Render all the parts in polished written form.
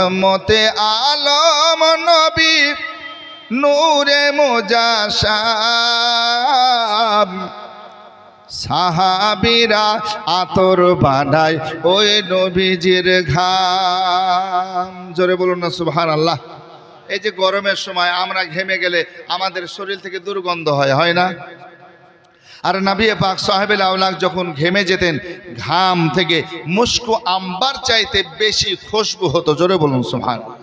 রহমতে আলম নবী নূরে মুজাশাম সাহাবীরা আতর বানায় ওই নবীজির ঘাম। জোরে বলুন না সুবহানাল্লাহ। এই যে গরমের সময় আমরা ঘেমে গেলে আমাদের শরীর থেকে দুর্গন্ধ হয় না? আর নবী পাক সাহেবুল আওলাক যখন ঘেমে যেতেন ঘাম থেকে মুস্কো আম্বার চাইতে বেশি খুশবু হতো। জোরে বলুন সুবহানাল্লাহ।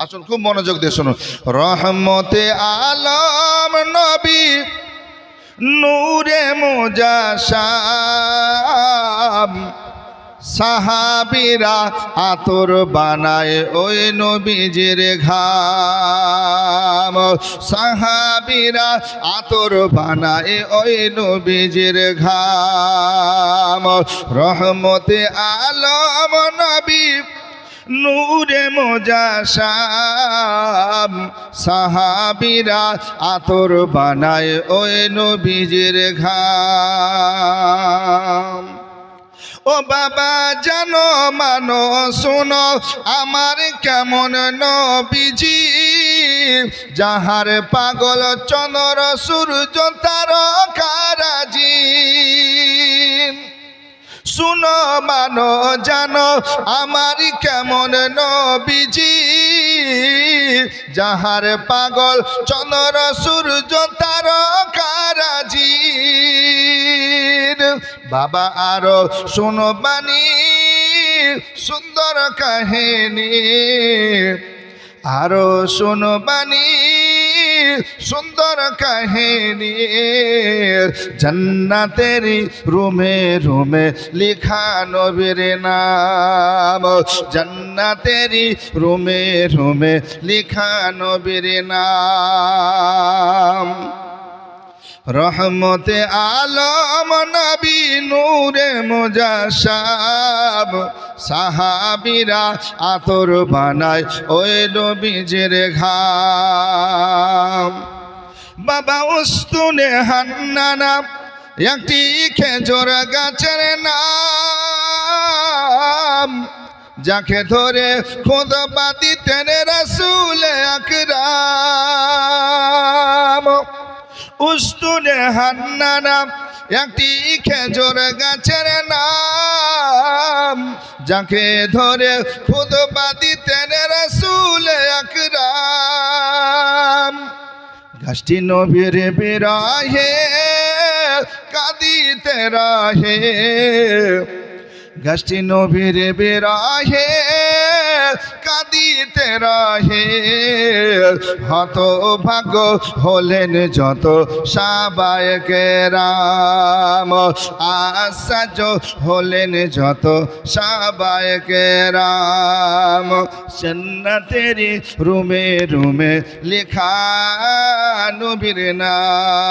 আসুন খুব মনোযোগ দিয়ে শুনুন। রহমতে আলম নবী নূরে মুজাশাম সাহাবীরা আতর বানায় ওই নবীজির ঘাম। সাহাবীরা আতর বানায় ওই নবীজির ঘাম। রহমতে আলম নবী নূরে মুজাশাম সাহাবীরা আতর বানায় ওই নবীজির ঘাম। ও বাবা জানো মানো শোনো আমার কেমন নবীজি, যাহার পাগল চন্দ্র সূর্য তারকারাজি। শুনো মানো জানো আমার কেমন নবীজি, যাহার পাগল চন্দ্র সূর্য তারকারাজি। বাবা আরো শোনো বাণী সুন্দর কাহিনী, আরো শোনো বাণী সুন্দর কাহিনী। জান্নাতেরি রুমে রুমে লিখা নবীর নাম, জান্নাতেরি রুমে রুমে লিখা নবীর নাম। রহমতে আলম নবী নূরে মুজাশাম সাহাবীরা আতর বানায় ওই নবীজির ঘাম। বাবা উস্তুনে হান্নানা একটি খেজুর গাছের নাম, যাকে ধরে খুতবা দিতেন রাসূল আকরাম। উস্তুনে হান্নানা একটি খেজুর গাছের নাম, যাকে ধরে খুতবা দিতেন রাসূল আকরাম। গাছটি নবীর বিরহে কাঁদিতে রহে, গাছটি নবীর বিরহে কাঁদিতে রহে। হতভাগ্য হলেন যত সাহাবায়ে কেরাম, আশ্চর্য হলেন যত সাহাবায়ে কেরাম। জান্নাতেরি রুমে রুমে লেখা নবীর নাম।